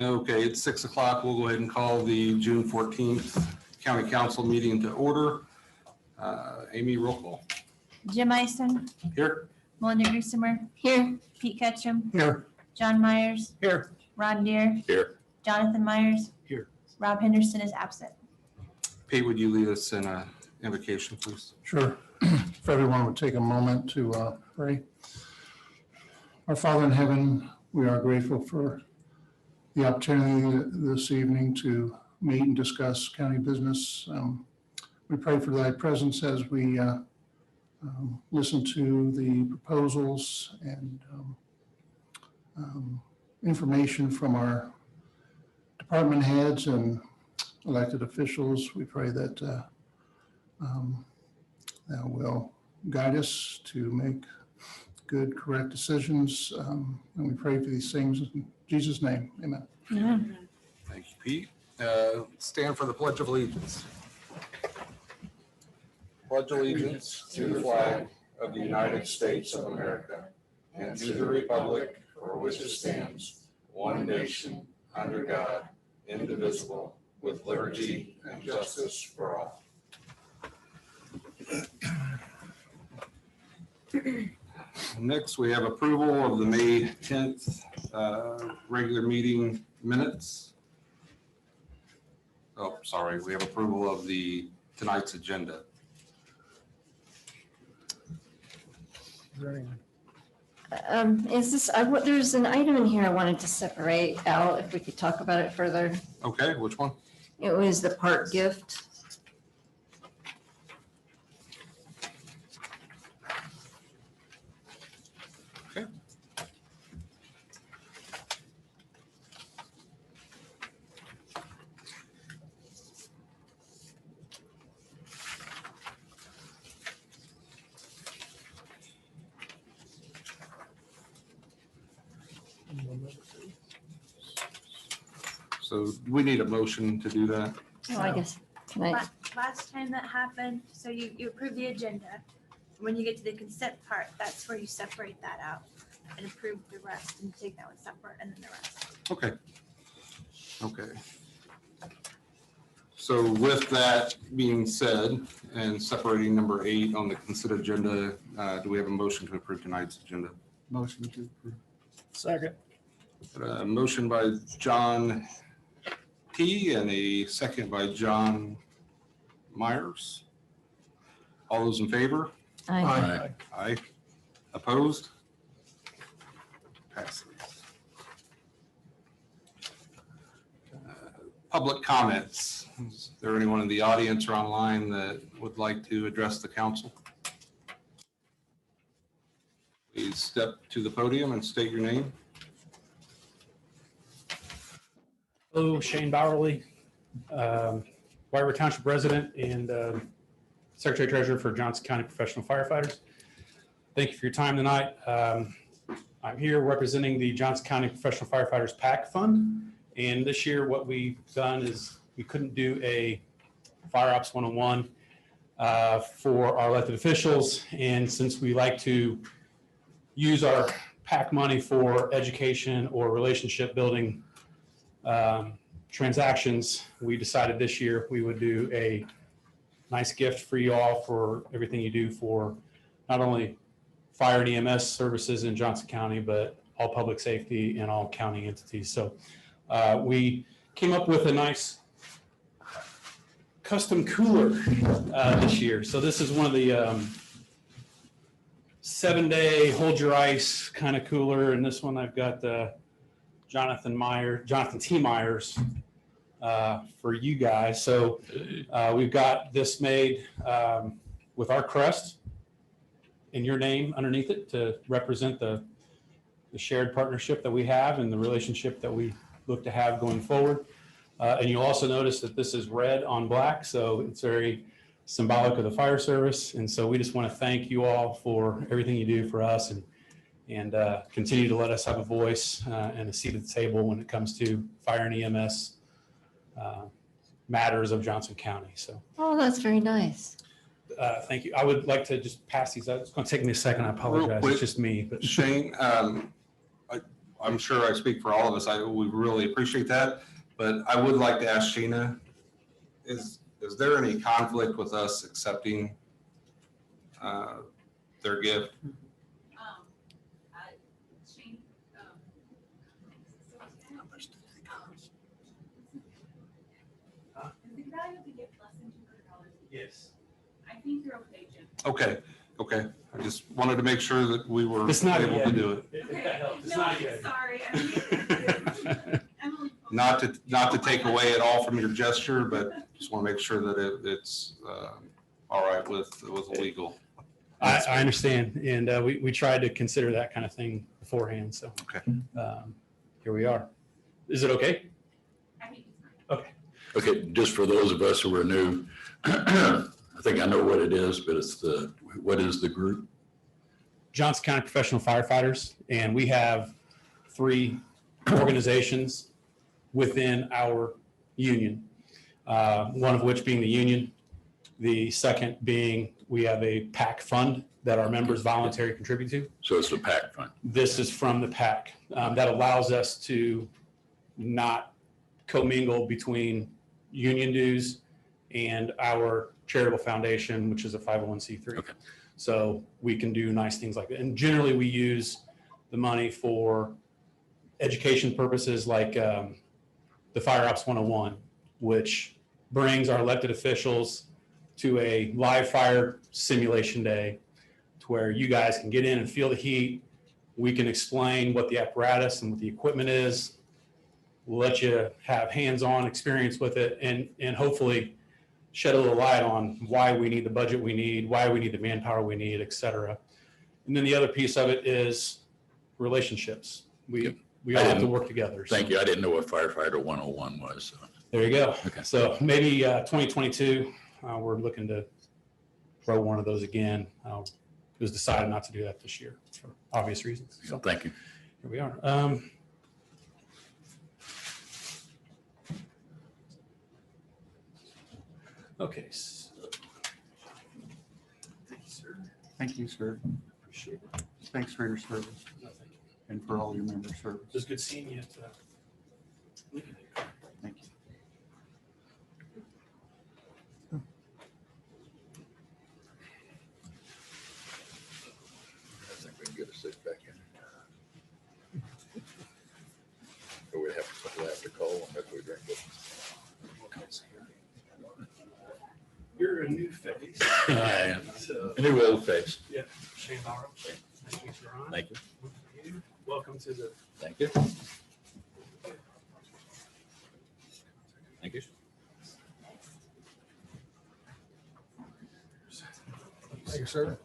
Okay, it's 6 o'clock. We'll go ahead and call the June 14th County Council meeting to order. Amy, roll call. Jim Ison. Here. Melinda Groosemer. Here. Pete Ketchum. Here. John Myers. Here. Ron Deere. Here. Jonathan Myers. Here. Rob Henderson is absent. Pete, would you lead us in an invocation, please? Sure. If everyone would take a moment to pray. Our Father in heaven, we are grateful for the opportunity this evening to meet and discuss county business. We pray for thy presence as we listen to the proposals and information from our department heads and elected officials. We pray that thou will guide us to make good, correct decisions. And we pray for these things in Jesus' name. Amen. Amen. Thank you, Pete. Stand for the Pledge of Allegiance. Pledge allegiance to the flag of the United States of America and to the republic for which it stands, one nation, under God, indivisible, with liberty and justice for all. Next, we have approval of the May 10th regular meeting minutes. Oh, sorry, we have approval of tonight's agenda. There's an item in here I wanted to separate out, if we could talk about it further. Okay, which one? It was the park gift. Okay. So we need a motion to do that. Oh, I guess, can I, Last time that happened, so you approve the agenda. When you get to the consent part, that's where you separate that out and approve the rest and take that one separate and then the rest. Okay. Okay. So with that being said, and separating number 8 on the consent agenda, do we have a motion to approve tonight's agenda? Motion to approve. Second. Motion by John T. and a second by John Myers. All those in favor? I, Aye. Opposed? Passes. Public comments. Is there anyone in the audience or online that would like to address the council? Please step to the podium and state your name. Hello, Shane Bowerly, White River Township resident and Secretary Treasurer for Johnson County Professional Firefighters. Thank you for your time tonight. I'm here representing the Johnson County Professional Firefighters PAC Fund. And this year what we've done is we couldn't do a Fire Ops 101 for our elected officials. And since we like to use our PAC money for education or relationship building transactions, we decided this year we would do a nice gift for you all for everything you do for not only fire and EMS services in Johnson County, but all public safety and all county entities. So we came up with a nice custom cooler this year. So this is one of the 7-day hold your ice kind of cooler. And this one I've got Jonathan T. Myers for you guys. So we've got this made with our crest and your name underneath it to represent the shared partnership that we have and the relationship that we look to have going forward. And you'll also notice that this is red on black, so it's very symbolic of the fire service. And so we just want to thank you all for everything you do for us and and continue to let us have a voice and a seat at the table when it comes to fire and EMS matters of Johnson County. So Oh, that's very nice. thank you. I would like to just pass these out. It's going to take me a second. I apologize. quick. It's just me. But Shane, I'm sure I speak for all of us. We really appreciate that, but I would like to ask Sheena, is there any conflict with us accepting their gift? Shane, is the value of the gift less than $200? yes. I think you're okay, Jim. Okay. I just wanted to make sure that we were It's not able yet. to do it. It's No, not I'm yet. sorry. Emily. Not to take away at all from your gesture, but just want to make sure that it's all right with legal. I understand. And we tried to consider that kind of thing beforehand. So Okay. here we are. Is it okay? I think it's fine. Okay, just for those of us who are new, I think I know what it is, but what is the group? Johnson County Professional Firefighters, and we have 3 organizations within our union. One of which being the union. The second being we have a PAC fund that our members voluntarily contribute to. So it's the PAC fund. This is from the PAC that allows us to not commingle between union dues and our charitable foundation, which is a 501c3. Okay. So we can do nice things like that. And generally we use the money for education purposes like the Fire Ops 101, which brings our elected officials to a live fire simulation day to where you guys can get in and feel the heat. We can explain what the apparatus and what the equipment is. We'll let you have hands-on experience with it and hopefully shed a little light on why we need the budget we need, why we need the manpower we need, et cetera. And then the other piece of it is relationships. We all have to work together. So Thank you. I didn't know what firefighter 101 was. So. there you go. Okay. So maybe 2022, we're looking to throw one of those again. It was decided not to do that this year for obvious reasons. So Thank you. here we are. Okay. So, thank you, sir. Thank you, sir. Appreciate it. Thanks for your service No, thank you. and for all your member service. It was good seeing you at Lincoln. Thank you. I think we can get a seat back in. Or we have to call them if we drink it. You're a new face. I am. So, A new old face. yeah, Shane Bauer. Nice to meet you, Ron. Thank you. Welcome to the Thank you. Thank you. Thank you, sir.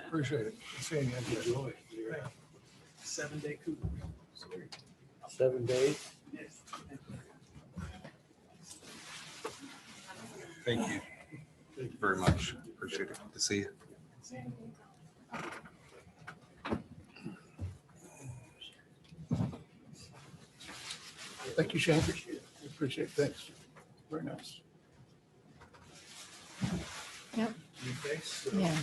Appreciate it. Seeing you. enjoy your 7-day coup. 7 days. Yes. Thank you. Thank you very much. Appreciate it. Good to see you. Thank you, Shane. Appreciate it. Thanks. Very nice. New face. So Yeah.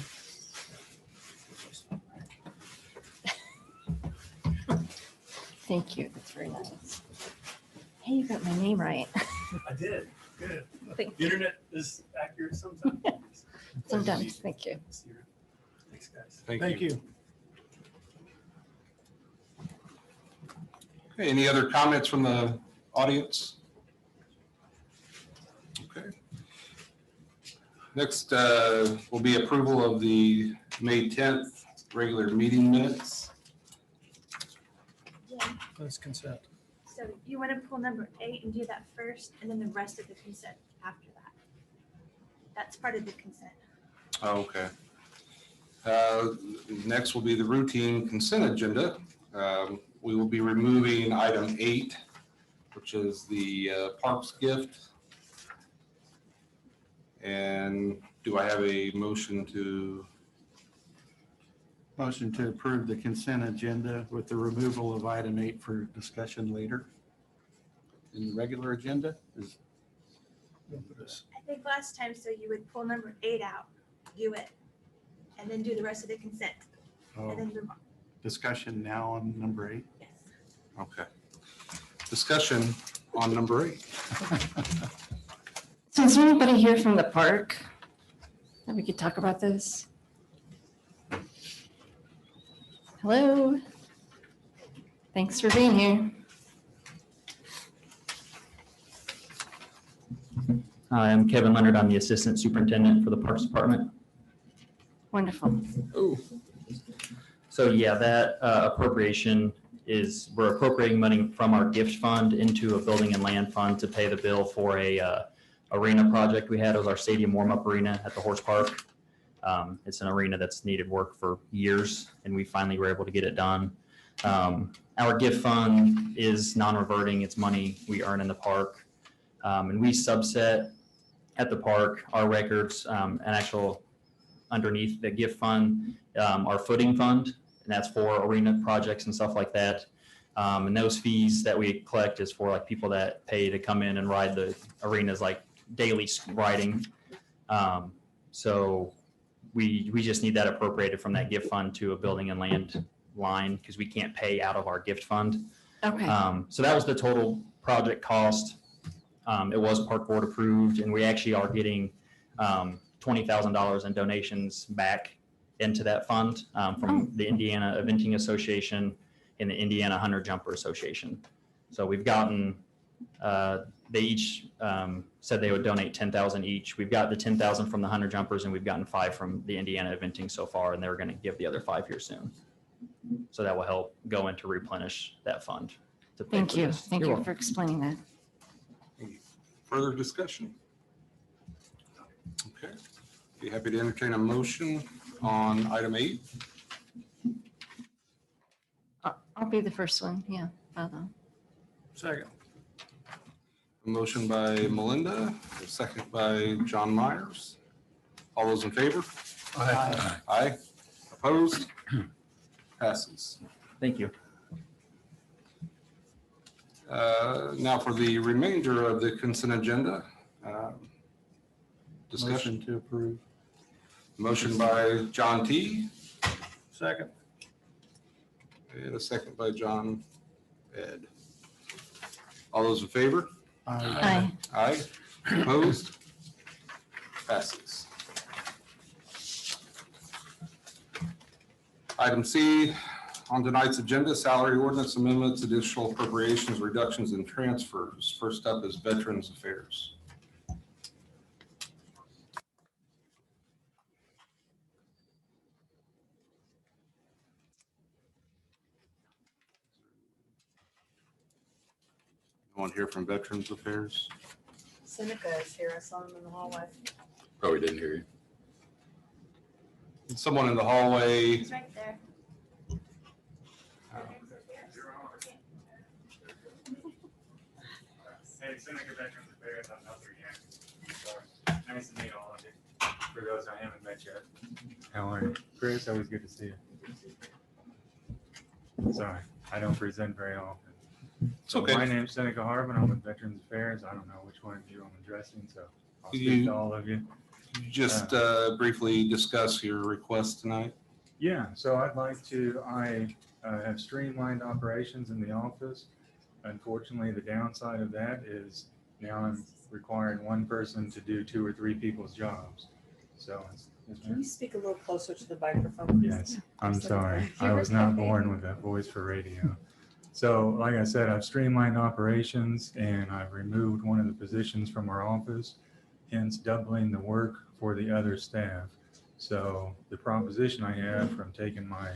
Thank you. That's very nice. Hey, you got my name right. I did. Good. Thank The internet is accurate sometimes. Sometimes. Thank you. Thanks, guys. Thank you. Okay, any other comments from the audience? Okay. Next will be approval of the May 10th regular meeting minutes. Yeah. That's consent. So you want to pull number 8 and do that first, and then the rest of the consent after that. That's part of the consent. Oh, okay. Next will be the routine consent agenda. We will be removing item 8, which is the parks gift. And do I have a motion to Motion to approve the consent agenda with the removal of item 8 for discussion later. In the regular agenda is. I think last time, so you would pull number 8 out, do it, and then do the rest of the consent, and then move on. Discussion now on number 8. Yes. Okay. Discussion on number 8. So is there anybody here from the park that we could talk about this? Hello? Thanks for being here. Hi, I'm Kevin Leonard. I'm the Assistant Superintendent for the Parks Department. Wonderful. So yeah, that appropriation is, we're appropriating money from our gift fund into a building and land fund to pay the bill for a arena project we had. It was our stadium warm-up arena at the horse park. It's an arena that's needed work for years, and we finally were able to get it done. Our gift fund is non-reverting. It's money we earn in the park. And we subset at the park our records, and actual underneath the gift fund, our footing fund, and that's for arena projects and stuff like that. And those fees that we collect is for like people that pay to come in and ride the arenas, like daily riding. So we just need that appropriated from that gift fund to a building and land line because we can't pay out of our gift fund. Okay. So that was the total project cost. It was park board approved, and we actually are getting $20,000 in donations back into that fund from the Indiana Eventing Association and the Indiana Hunter Jumper Association. So we've gotten, they each said they would donate $10,000 each. We've got the $10,000 from the Hunter Jumpers, and we've gotten $5,000 from the Indiana Eventing so far, and they're going to give the other $5,000 here soon. So that will help go in to replenish that fund. To pay Thank for you. this. Thank You're you welcome. for explaining that. Further discussion? Okay. Be happy to entertain a motion on item 8. I'll be the first one. Yeah. Follow. Second. A motion by Melinda, a second by John Myers. All those in favor? Aye. Aye. Opposed? Passes. Thank you. Now for the remainder of the consent agenda. Discussion. Motion to approve. Motion by John T. Second. And a second by John Ed. All those in favor? Aye. Aye. Opposed? Passes. Item C on tonight's agenda, salary ordinance amendments, additional appropriations, reductions, and transfers. First up is Veterans Affairs. Anyone here from Veterans Affairs? Seneca is here. I saw him in the hallway. Probably didn't hear you. Someone in the hallway. It's right there. Hey, Seneca Veterans Affairs, I'm Elder Yang. Nice to meet all of you, for those I haven't met yet. How are you? Chris, always good to see you. Sorry, I don't present very often. It's okay. My name's Seneca Harbin, I'm with Veterans Affairs. I don't know which one of you I'm addressing, so I'll speak You- to all of you. Just briefly discuss your request tonight. Yeah, so I'd like to, I have streamlined operations in the office. Unfortunately, the downside of that is now I'm requiring one person to do 2 or 3 people's jobs. So, Can you speak a little closer to the microphone? please? yes, I'm sorry. I was not born with a voice for radio. So like I said, I've streamlined operations and I've removed one of the positions from our office, hence doubling the work for the other staff. So the proposition I have from taking my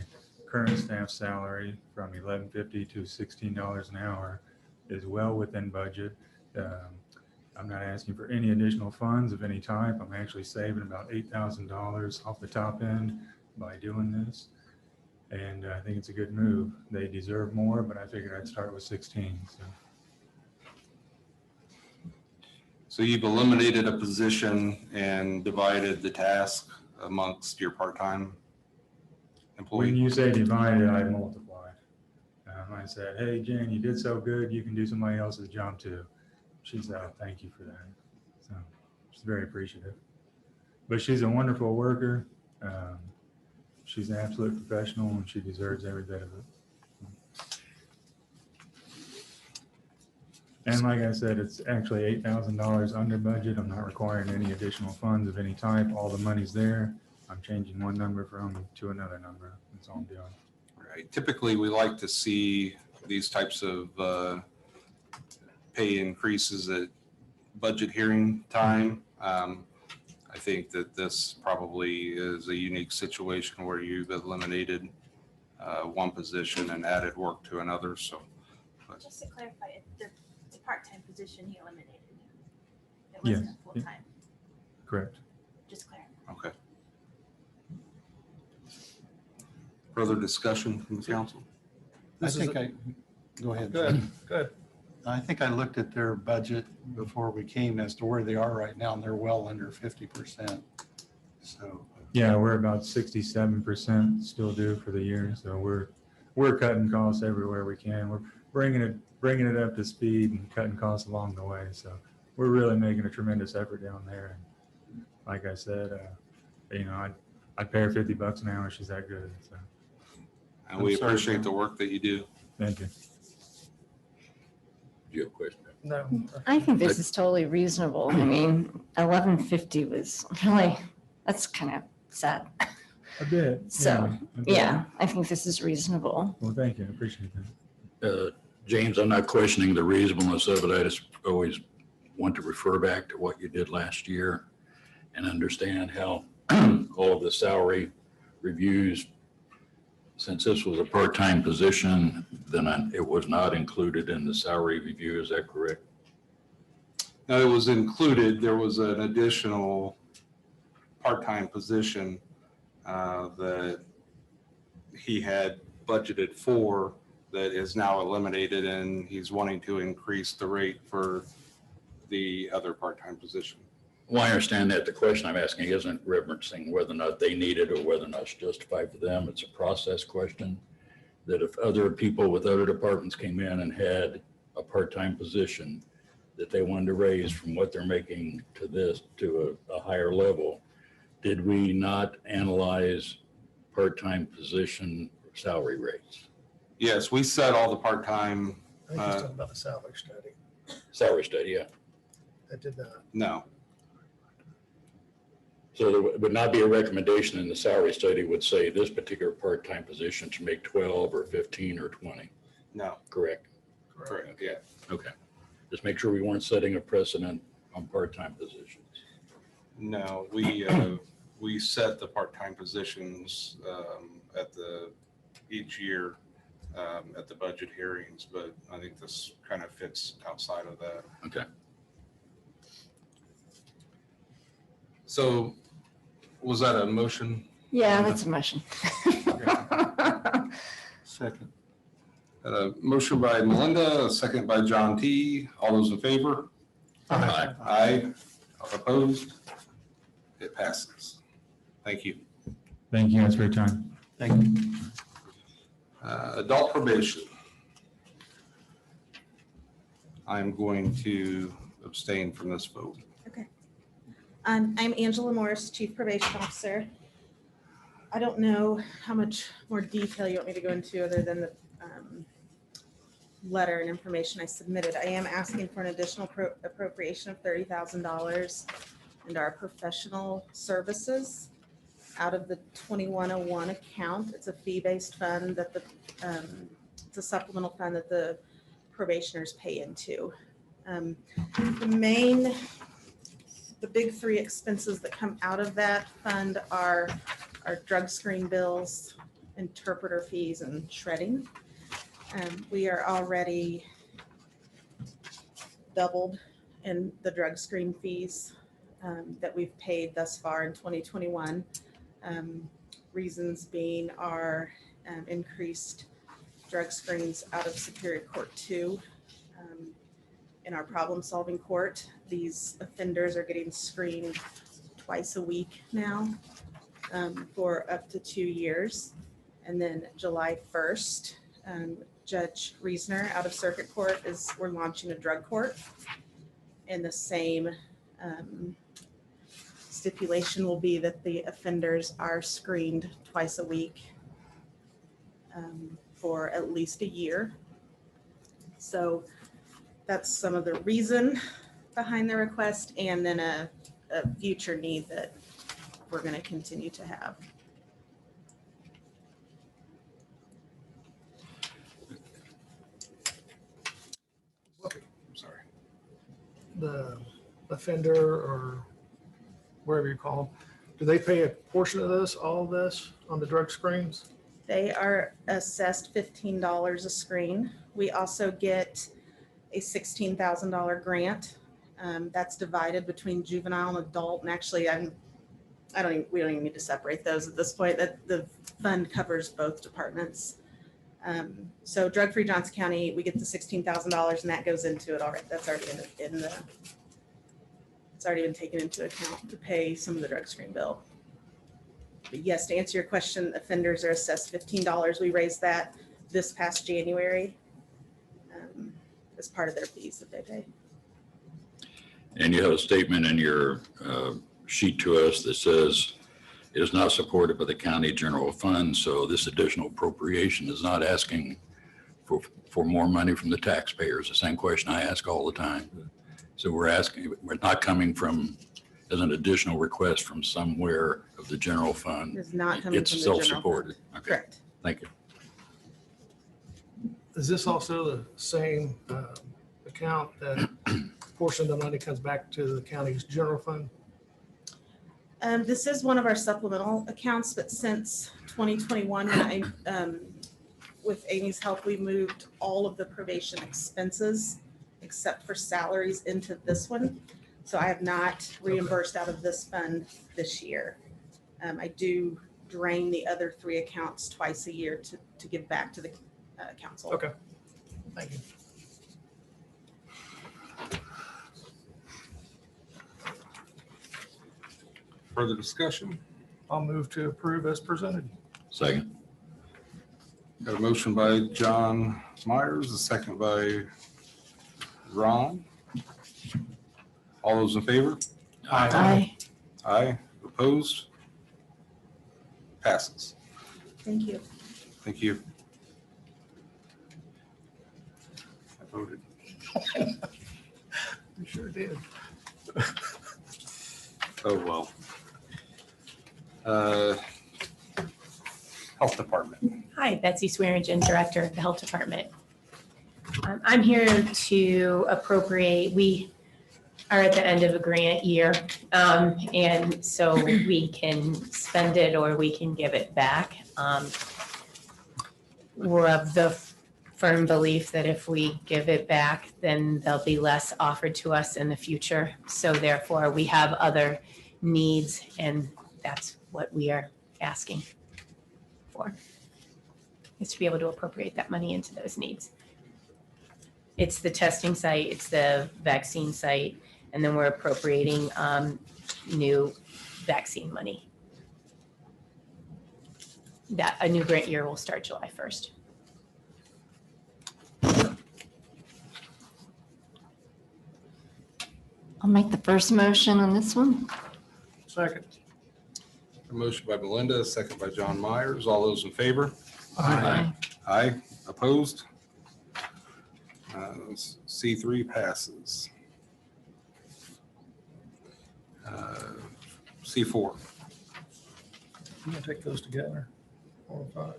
current staff salary from $11.50 to $16 an hour is well within budget. I'm not asking for any additional funds of any type. I'm actually saving about $8,000 off the top end by doing this. And I think it's a good move. They deserve more, but I figured I'd start with 16. So. So you've eliminated a position and divided the task amongst your part-time? When employee? you say divided, I multiply. I said, hey, Jen, you did so good, you can do somebody else's job too. She said, "Oh, thank you for that." So she's very appreciative. But she's a wonderful worker. She's an absolute professional and she deserves every bit of it. And like I said, it's actually $8,000 under budget. I'm not requiring any additional funds of any type. All the money's there. I'm changing one number from to another number. That's all I'm doing. Right. Typically, we like to see these types of pay increases at budget hearing time. I think that this probably is a unique situation where you've eliminated one position and added work to another, so. Just to clarify, it's a part-time position he eliminated. It Yes. wasn't full-time, Correct. just clarify. Okay. Further discussion from the council? Go ahead. Good. I think I looked at their budget before we came as to where they are right now, and they're well under 50%. So, Yeah, we're about 67% still due for the year. So we're cutting costs everywhere we can. We're bringing it up to speed and cutting costs along the way. So we're really making a tremendous effort down there. And like I said, I'd pay her $50 an hour. She's that good. So And we appreciate the work that you do. thank you. Do you have a question? No. I think this is totally reasonable. I mean, 1150 was really, that's kind of sad. A bit. So, a bit. Yeah, I think this is reasonable. Well, thank you. I appreciate that. James, I'm not questioning the reasonableness of it. I just always want to refer back to what you did last year and understand how all of the salary reviews, since this was a part-time position, then it was not included in the salary review. Is that correct? No, it was included. There was an additional part-time position that he had budgeted for that is now eliminated, and he's wanting to increase the rate for the other part-time position. Well, I understand that. The question I'm asking isn't referencing whether or not they need it or whether or not it's justified for them. It's a process question that if other people with other departments came in and had a part-time position that they wanted to raise from what they're making to this to a higher level, did we not analyze part-time position salary rates? Yes, we set all the part-time, I think he's talking about the salary study. Salary study, yeah. I did not. no. So there would not be a recommendation in the salary study would say this particular part-time position should make 12 or 15 or 20, No, correct? correct, yeah. Okay. Just make sure we weren't setting a precedent on part-time positions. No, we set the part-time positions each year at the budget hearings, but I think this kind of fits outside of that. Okay. So was that a motion? Yeah, that's a motion. second. A motion by Melinda, a second by John T. All those in favor? Aye. Aye. Opposed? It passes. Thank you. Thank you guys for your time. Thank you. Adult probation. I'm going to abstain from this vote. I'm Angela Morris, Chief Probation Officer. I don't know how much more detail you want me to go into other than the letter and information I submitted. I am asking for an additional appropriation of $30,000 into our professional services out of the 2101 account. It's a fee-based fund that it's a supplemental fund that the probationers pay into. The big three expenses that come out of that fund are our drug screen bills, interpreter fees, and shredding. We are already doubled in the drug screen fees that we've paid thus far in 2021. Reasons being our increased drug screens out of Superior Court 2. In our problem-solving court, these offenders are getting screened twice a week now for up to 2 years. And then July 1st, Judge Reesner out of Circuit Court we're launching a drug court. And the same stipulation will be that the offenders are screened twice a week for at least a year. So that's some of the reason behind the request, and then a future need that we're going to continue to have. Sorry. The offender or wherever you call them, do they pay a portion of this, all of this on the drug screens? They are assessed $15 a screen. We also get a $16,000 grant. That's divided between juvenile and adult. And actually, we don't even need to separate those at this point. That the fund covers both departments. So drug-free Johnson County, we get the $16,000, and that goes into it already. That's already it's already been taken into account to pay some of the drug screen bill. But yes, to answer your question, offenders are assessed $15. We raised that this past January as part of their fees that they pay. And you have a statement in your sheet to us that says it is not supported by the county general fund. So this additional appropriation is not asking for more money from the taxpayers. The same question I ask all the time. So we're not coming from as an additional request from somewhere of the general fund. It's not coming It's from the general fund. self-supported. Okay, Correct. thank you. Is this also the same account that portion of the money comes back to the county's general fund? This is one of our supplemental accounts, but since 2021, when with Amy's help, we moved all of the probation expenses except for salaries into this one. So I have not reimbursed out of this fund this year. I do drain the other 3 accounts twice a year to give back to the council. Okay, thank you. Further discussion? I'll move to approve as presented. Second. Got a motion by John Myers, a second by Ron. All those in favor? Aye. Aye. Opposed? Passes. Thank you. Thank you. I voted. You sure did. Oh, well. Health Department. Hi, Betsy Swearingen, Director of the Health Department. I'm here to appropriate, we are at the end of a grant year, and so we can spend it or we can give it back. We're of the firm belief that if we give it back, then there'll be less offered to us in the future. So therefore, we have other needs, and that's what we are asking for, is to be able to appropriate that money into those needs. It's the testing site, it's the vaccine site, and then we're appropriating new vaccine money. That a new grant year will start July 1st. I'll make the first motion on this one. Second. A motion by Melinda, a second by John Myers. All those in favor? Aye. Aye. Opposed? C3 passes. C4. You gonna take those together? 4 and 5.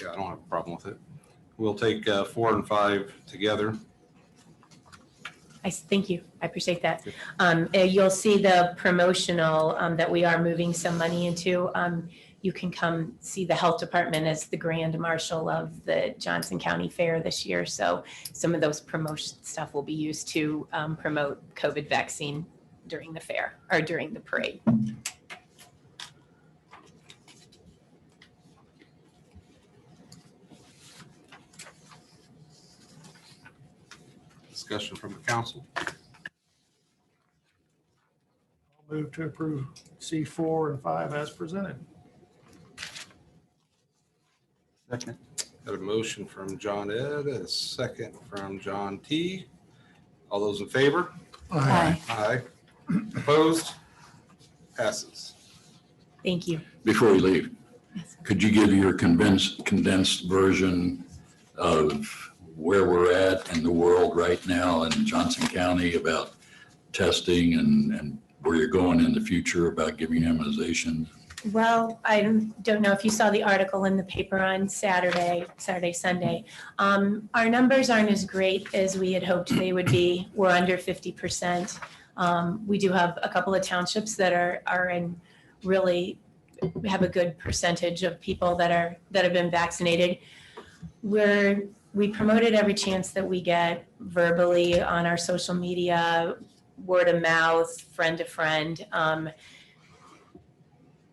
Yeah, I don't have a problem with it. We'll take 4 and 5 together. Thank you. I appreciate that. You'll see the promotional that we are moving some money into. You can come see the health department as the grand marshal of the Johnson County Fair this year. So some of those promotion stuff will be used to promote COVID vaccine during the fair or during the parade. Discussion from the council. I'll move to approve C4 and 5 as presented. Second. Got a motion from John Ed, a second from John T. All those in favor? Aye. Aye. Opposed? Passes. Thank you. Before we leave, could you give your condensed version of where we're at in the world right now in Johnson County about testing and where you're going in the future about giving immunization? Well, I don't know if you saw the article in the paper on Sunday. Our numbers aren't as great as we had hoped they would be. We're under 50%. We do have a couple of townships that are in really have a good percentage of people that have been vaccinated. We promoted every chance that we get verbally on our social media, word of mouth, friend to friend.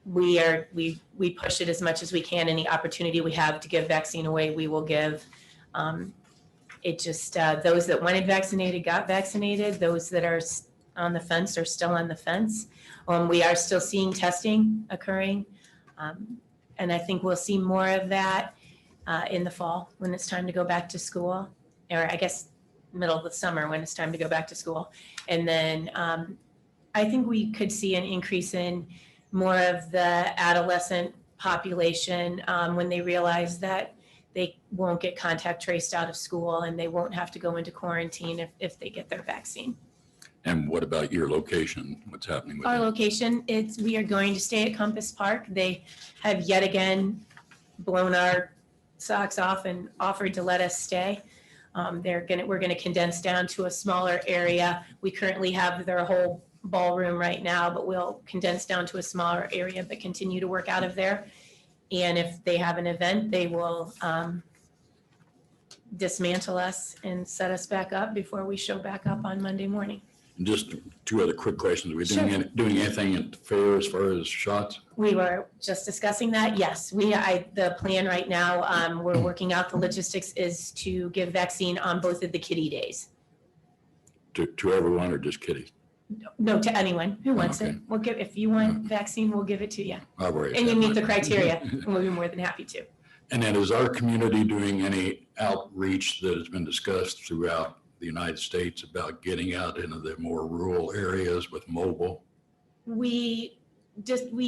We push it as much as we can. Any opportunity we have to give vaccine away, we will give. It just those that wanted vaccinated got vaccinated. Those that are on the fence are still on the fence. We are still seeing testing occurring, and I think we'll see more of that in the fall when it's time to go back to school, or I guess middle of the summer when it's time to go back to school. And then I think we could see an increase in more of the adolescent population when they realize that they won't get contact traced out of school and they won't have to go into quarantine if they get their vaccine. And what about your location? What's happening with Our that? location, we are going to stay at Compass Park. They have yet again blown our socks off and offered to let us stay. We're gonna condense down to a smaller area. We currently have their whole ballroom right now, but we'll condense down to a smaller area, but continue to work out of there. And if they have an event, they will dismantle us and set us back up before we show back up on Monday morning. Just two other quick questions. Are we Sure. doing anything at the fair as far as shots? We were just discussing that. Yes, the plan right now, we're working out the logistics is to give vaccine on both of the kiddie days. To everyone or just kiddies? No, to anyone who wants it. Okay. If you want vaccine, we'll give it to you. I've already And you said meet the mine. criteria, and we'll be more than happy to. And then is our community doing any outreach that has been discussed throughout the United States about getting out into the more rural areas with mobile? We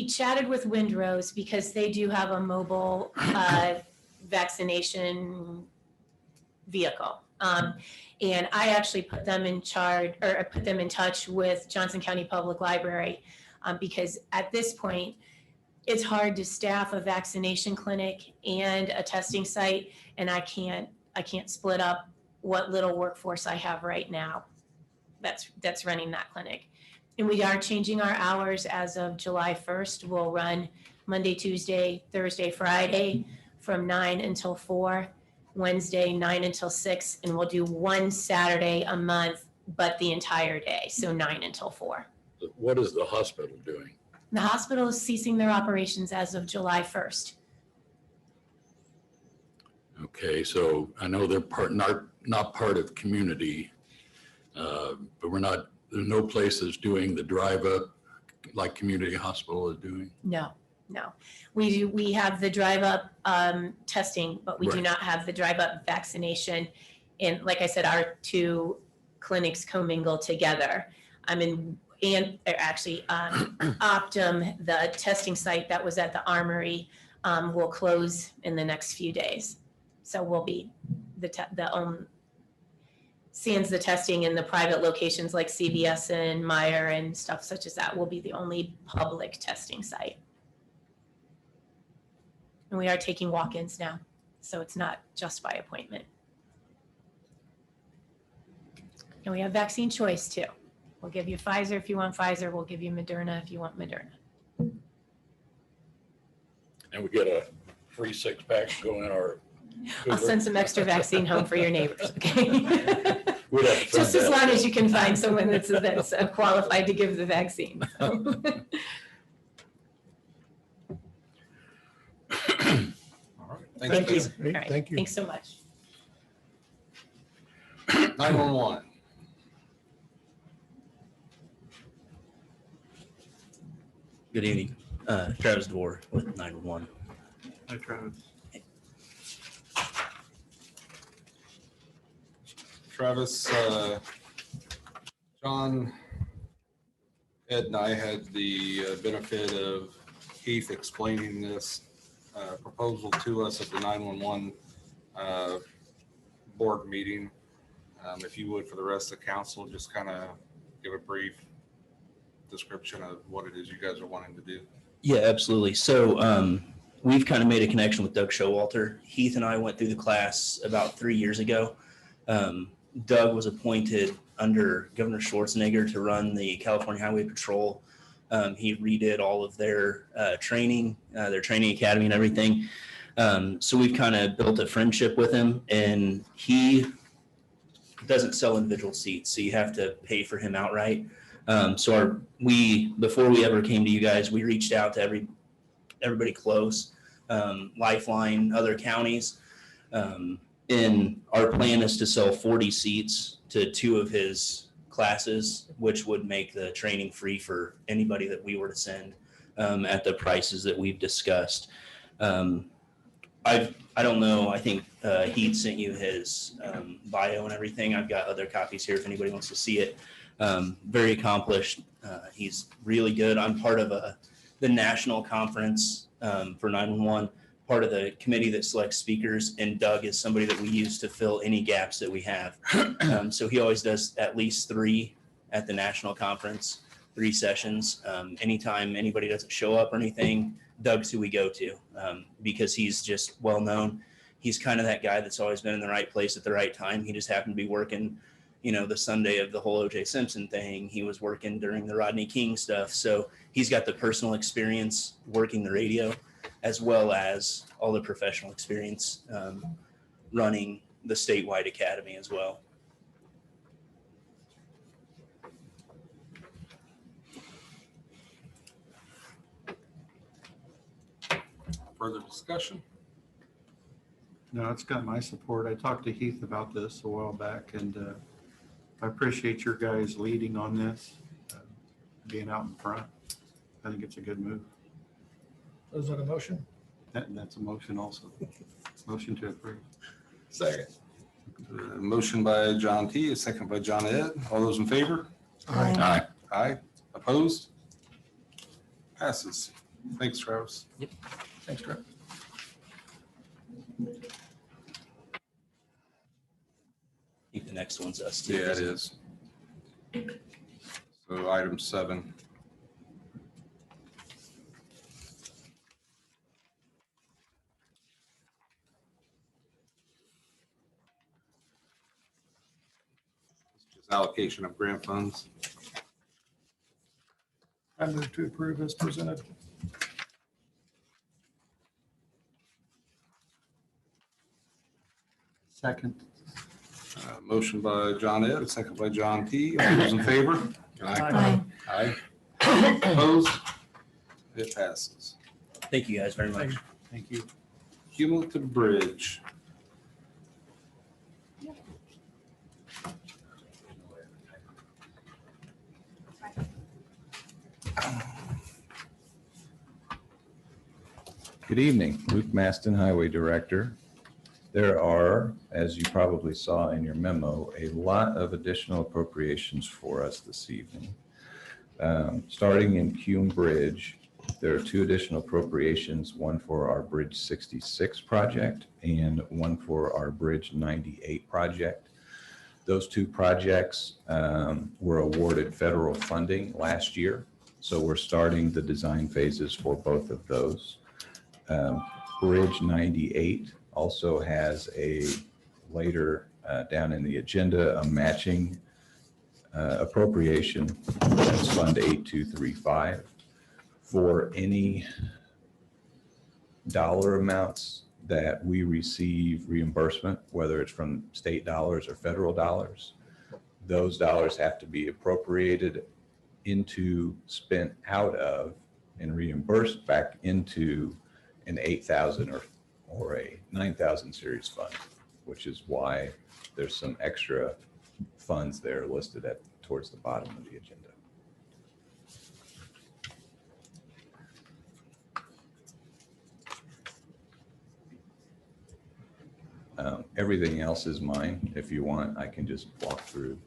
chatted with Windrose because they do have a mobile vaccination vehicle. And I actually put them in touch with Johnson County Public Library because at this point, it's hard to staff a vaccination clinic and a testing site, and I can't split up what little workforce I have right now that's running that clinic. And we are changing our hours as of July 1st. We'll run Monday, Tuesday, Thursday, Friday from 9 until 4, Wednesday 9 until 6, and we'll do one Saturday a month, but the entire day, so 9 until 4. What is the hospital doing? The hospital is ceasing their operations as of July 1st. Okay, so I know they're not part of community, but there's no place that's doing the drive up like community hospital is doing. No. We have the drive up testing, but we do Right. not have the drive up vaccination. And like I said, our two clinics commingle together. Optum, the testing site that was at the Armory, will close in the next few days. So we'll be sans the testing in the private locations like CVS and Meyer and stuff such as that will be the only public testing site. And we are taking walk-ins now, so it's not just by appointment. And we have vaccine choice too. We'll give you Pfizer if you want Pfizer. We'll give you Moderna if you want Moderna. And we get a free 6-pack to go in our I'll send some extra vaccine home for your neighbors, okay? We'd have to fund Just as that. long as you can find someone that's qualified to give the vaccine. So. Thank you. All right, Thank you. Thanks so much. 911. Good evening. Travis DeVore with 911. Hi, Travis. Travis. John, Ed and I had the benefit of Keith explaining this proposal to us at the 911 board meeting. If you would, for the rest of the council, just kind of give a brief description of what it is you guys are wanting to do. Yeah, absolutely. So we've kind of made a connection with Doug Showalter. Heath and I went through the class about 3 years ago. Doug was appointed under Governor Schwarzenegger to run the California Highway Patrol. He redid all of their training academy and everything. So we've kind of built a friendship with him, and he doesn't sell individual seats, so you have to pay for him outright. Before we ever came to you guys, we reached out to everybody close, Lifeline, other counties. And our plan is to sell 40 seats to 2 of his classes, which would make the training free for anybody that we were to send at the prices that we've discussed. I don't know, I think Heath sent you his bio and everything. I've got other copies here if anybody wants to see it. Very accomplished. He's really good. I'm part of the national conference for 911, part of the committee that selects speakers, and Doug is somebody that we use to fill any gaps that we have. So he always does at least 3 at the national conference, 3 sessions. Anytime anybody doesn't show up or anything, Doug's who we go to because he's just well known. He's kind of that guy that's always been in the right place at the right time. He just happened to be working, the Sunday of the whole O.J. Simpson thing. He was working during the Rodney King stuff. So he's got the personal experience working the radio as well as all the professional experience running the statewide academy as well. Further discussion? No, it's got my support. I talked to Heath about this a while back, and I appreciate your guys leading on this, being out in front. I think it's a good move. Is that a motion? That's a motion also. Motion to approve. Second. Motion by John T., a second by John Ed. All those in favor? Aye. Aye. Opposed? Passes. Thanks, Travis. Thanks, Trent. I think the next one's us too. Yeah, it is. So item 7. Just allocation of grant funds. I move to approve as presented. Second. Motion by John Ed, a second by John T. All those in favor? Aye. Aye. Opposed? It passes. Thank you guys very much. Thank you. Cumulative Bridge. Good evening, Luke Maston, Highway Director. There are, as you probably saw in your memo, a lot of additional appropriations for us this evening. Starting in Cume Bridge, there are 2 additional appropriations, one for our Bridge 66 project and one for our Bridge 98 project. Those 2 projects were awarded federal funding last year, so we're starting the design phases for both of those. Bridge 98 also has a later down in the agenda, a matching appropriation. That's Fund 8235 for any dollar amounts that we receive reimbursement, whether it's from state dollars or federal dollars. Those dollars have to be appropriated into, spent out of, and reimbursed back into an 8,000 or a 9,000 series fund, which is why there's some extra funds there listed towards the bottom of the agenda. Everything else is mine. If you want, I can just walk through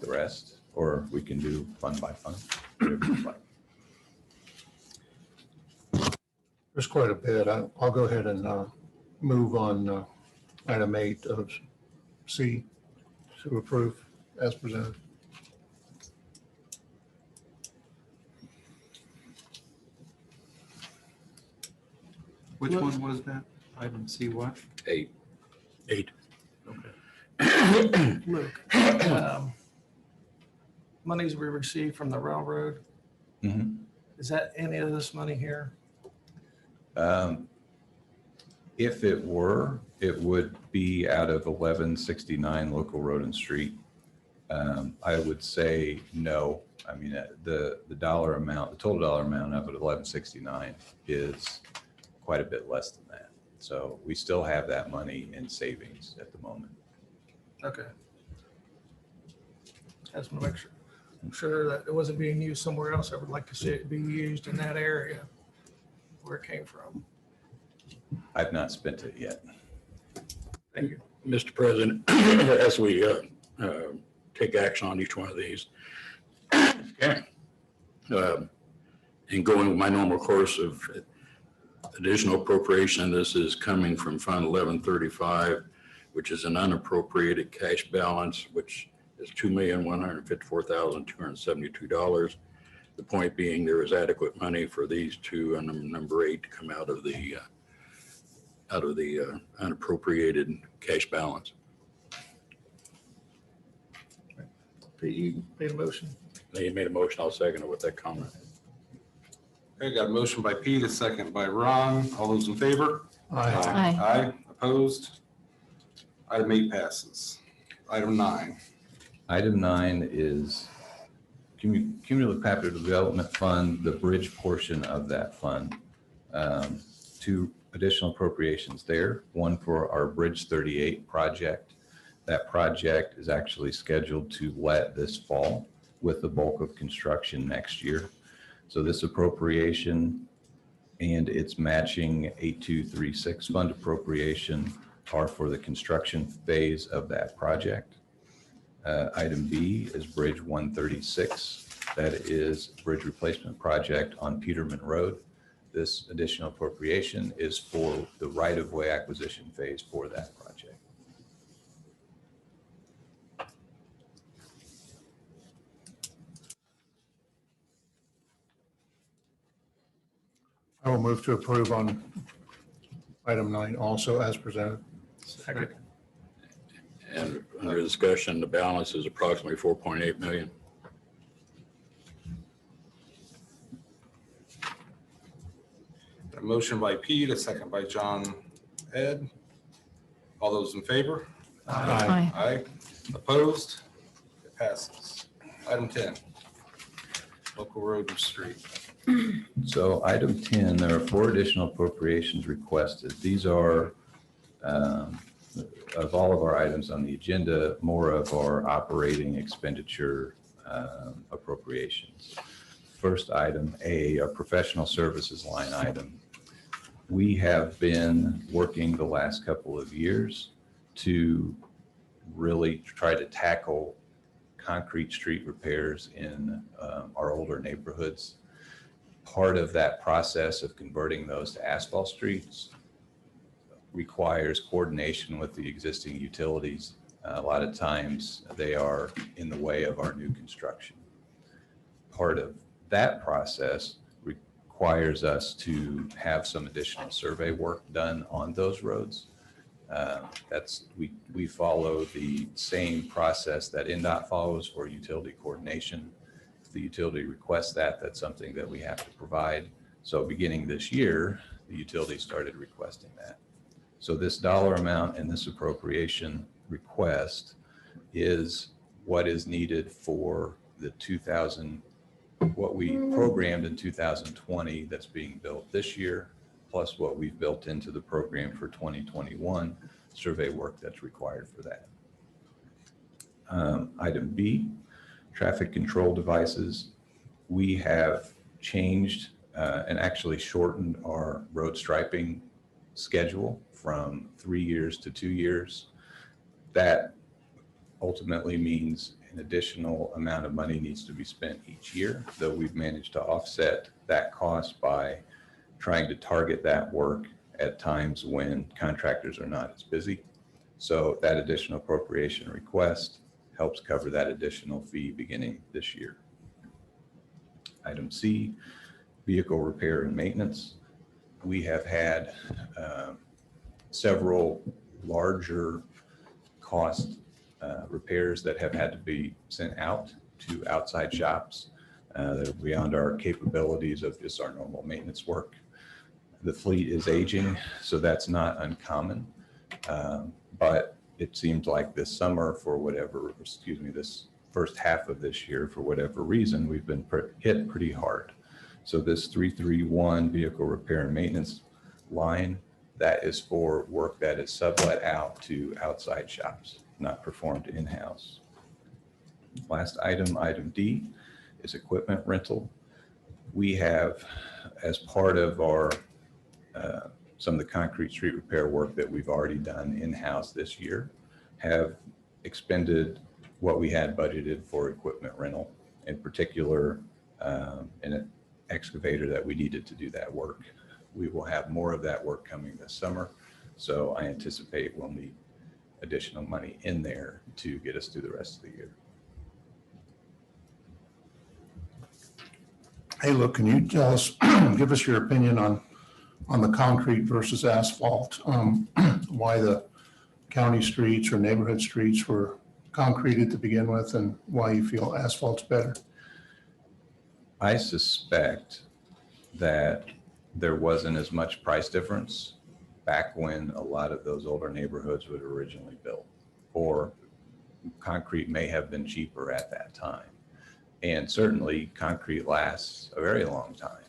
the rest, or we can do fund by fund. Whatever you like. There's quite a bit. I'll go ahead and move on item 8 of C to approve as presented. Which one was that? Item C what? 8. Luke, monies we received from the railroad, Mhm. is that any of this money here? If it were, it would be out of 1169 local road and street. I would say no. I mean, the dollar amount, the total dollar amount of it, 1169, is quite a bit less than that. So we still have that money in savings at the moment. Okay. I just want to make sure, I'm sure that it wasn't being used somewhere else. I would like to see it be used in that area where it came from. I've not spent it yet. Thank you. Mr. President, as we take action on each one of these, okay, and going with my normal course of additional appropriation, this is coming from Fund 1135, which is an unappropriated cash balance, which is $2,154,272. The point being, there is adequate money for these two, and number 8 to come out of the unappropriated cash balance. Pete, you made a motion. They made a motion, I'll second it with that comment. Okay, got a motion by Pete, a second by Ron. All those in favor? Aye. Aye. Opposed? Item 8 passes. Item 9. Item 9 is Cumulative Capital Development Fund, the bridge portion of that fund. 2 additional appropriations there, one for our Bridge 38 project. That project is actually scheduled to let this fall with the bulk of construction next year. So this appropriation and its matching 8236 fund appropriation are for the construction phase of that project. Item B is Bridge 136. That is bridge replacement project on Peterman Road. This additional appropriation is for the right-of-way acquisition phase for that project. I will move to approve on item 9 also as presented. Second. And under discussion, the balance is approximately 4.8 million. A motion by Pete, a second by John Ed. All those in favor? Aye. Aye. Opposed? It passes. Item 10. Local road and street. So item 10, there are 4 additional appropriations requested. These are, of all of our items on the agenda, more of our operating expenditure appropriations. First item A, a professional services line item. We have been working the last couple of years to really try to tackle concrete street repairs in our older neighborhoods. Part of that process of converting those to asphalt streets requires coordination with the existing utilities. A lot of times they are in the way of our new construction. Part of that process requires us to have some additional survey work done on those roads. We follow the same process that NDOT follows for utility coordination. If the utility requests that, that's something that we have to provide. So beginning this year, the utility started requesting that. So this dollar amount and this appropriation request is what is needed for the what we programmed in 2020 that's being built this year, plus what we've built into the program for 2021, survey work that's required for that. Item B, traffic control devices. We have changed and actually shortened our road striping schedule from 3 years to 2 years. That ultimately means an additional amount of money needs to be spent each year, though we've managed to offset that cost by trying to target that work at times when contractors are not as busy. So that additional appropriation request helps cover that additional fee beginning this year. Item C, vehicle repair and maintenance. We have had several larger cost repairs that have had to be sent out to outside shops that are beyond our capabilities of just our normal maintenance work. The fleet is aging, so that's not uncommon. But it seems like this summer, this first half of this year, for whatever reason, we've been hit pretty hard. So this 331 vehicle repair and maintenance line, that is for work that is sublet out to outside shops, not performed in-house. Last item, item D, is equipment rental. We have, as part of our some of the concrete street repair work that we've already done in-house this year, have expended what we had budgeted for equipment rental, in particular an excavator that we needed to do that work. We will have more of that work coming this summer, so I anticipate we'll need additional money in there to get us through the rest of the year. Hey, look, can you tell us, give us your opinion on the concrete versus asphalt? Why the county streets or neighborhood streets were concreted to begin with, and why you feel asphalt's better? I suspect that there wasn't as much price difference back when a lot of those older neighborhoods were originally built, or concrete may have been cheaper at that time. And certainly concrete lasts a very long time.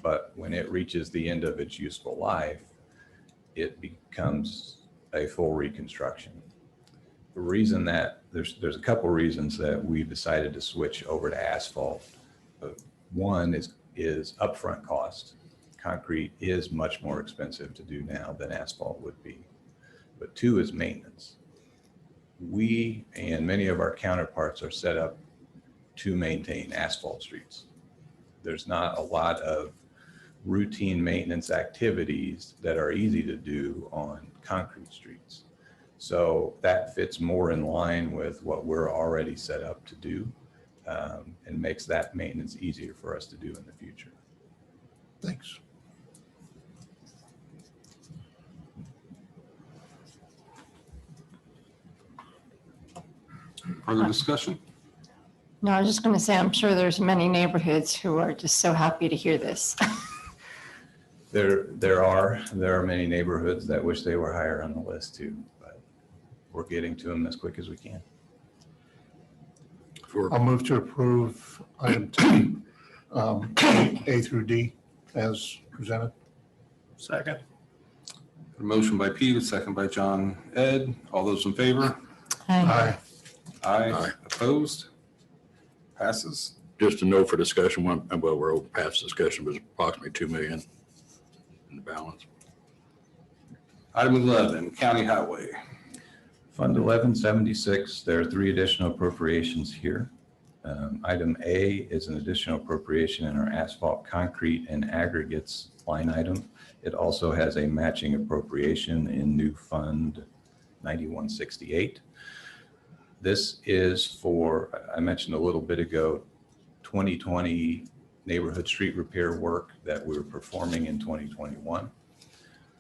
But when it reaches the end of its useful life, it becomes a full reconstruction. The reason that there's a couple reasons that we decided to switch over to asphalt. One is upfront cost. Concrete is much more expensive to do now than asphalt would be. But two is maintenance. We and many of our counterparts are set up to maintain asphalt streets. There's not a lot of routine maintenance activities that are easy to do on concrete streets. So that fits more in line with what we're already set up to do, and makes that maintenance easier for us to do in the future. Thanks. Further discussion? No, I was just going to say, I'm sure there's many neighborhoods who are just so happy to hear this. There are many neighborhoods that wish they were higher on the list too, but we're getting to them as quick as we can. I'll move to approve item T, A through D as presented. Second. A motion by Pete, a second by John Ed. All those in favor? Aye. Aye. Opposed? Passes. Just a note for discussion, well, we're over past discussion, but it's approximately 2 million in the balance. Item 11, County Highway. Fund 1176, there are 3 additional appropriations here. Item A is an additional appropriation in our asphalt, concrete, and aggregates line item. It also has a matching appropriation in new fund 9168. This is for, I mentioned a little bit ago, 2020 neighborhood street repair work that we were performing in 2021.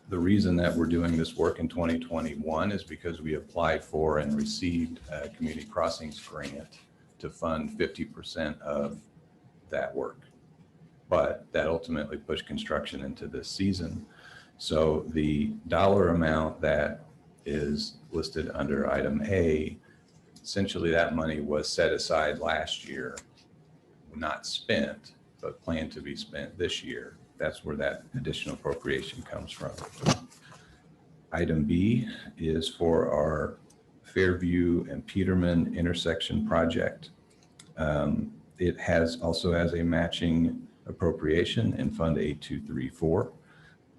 The reason that we're doing this work in 2021 is because we applied for and received a community crossings grant to fund 50% of that work. But that ultimately pushed construction into this season. So the dollar amount that is listed under item A, essentially that money was set aside last year, not spent, but planned to be spent this year. That's where that additional appropriation comes from. Item B is for our Fairview and Peterman intersection project. It also has a matching appropriation in Fund 8234.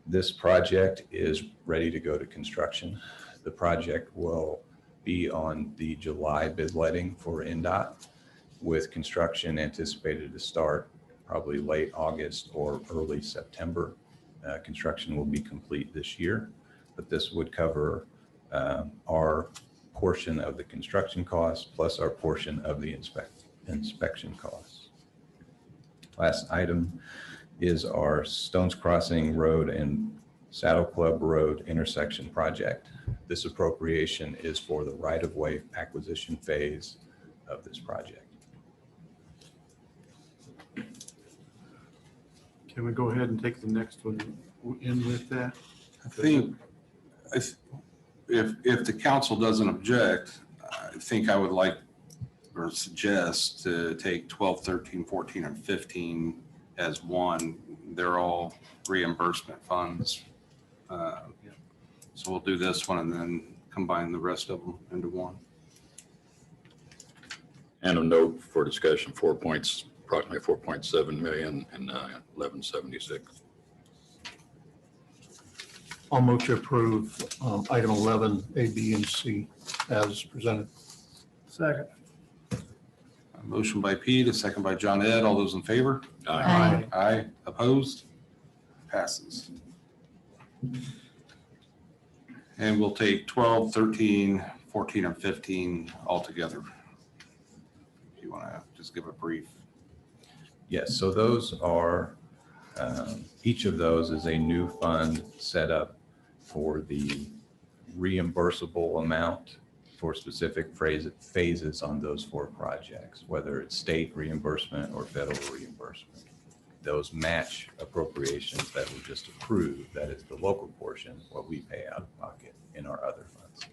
This project is ready to go to construction. The project will be on the July bid letting for NDOT, with construction anticipated to start probably late August or early September. Construction will be complete this year, but this would cover our portion of the construction costs plus our portion of the inspection costs. Last item is our Stones Crossing Road and Saddle Club Road intersection project. This appropriation is for the right-of-way acquisition phase of this project. Can we go ahead and take the next one in with that? I think if the council doesn't object, I think I would like or suggest to take 12, 13, 14, and 15 as one. They're all reimbursement funds. So we'll do this one and then combine the rest of them into one. And a note for discussion, 4 points, approximately 4.7 million and 1176. I'll move to approve item 11, A, B, and C as presented. Second. A motion by Pete, a second by John Ed. All those in favor? Aye. Aye. Opposed? Passes. And we'll take 12, 13, 14, and 15 altogether. If you want to just give a brief. Yes, so those are, each of those is a new fund set up for the reimbursable amount for specific phases on those 4 projects, whether it's state reimbursement or federal reimbursement. Those match appropriations that were just approved, that is the local portion, what we pay out of pocket in our other funds.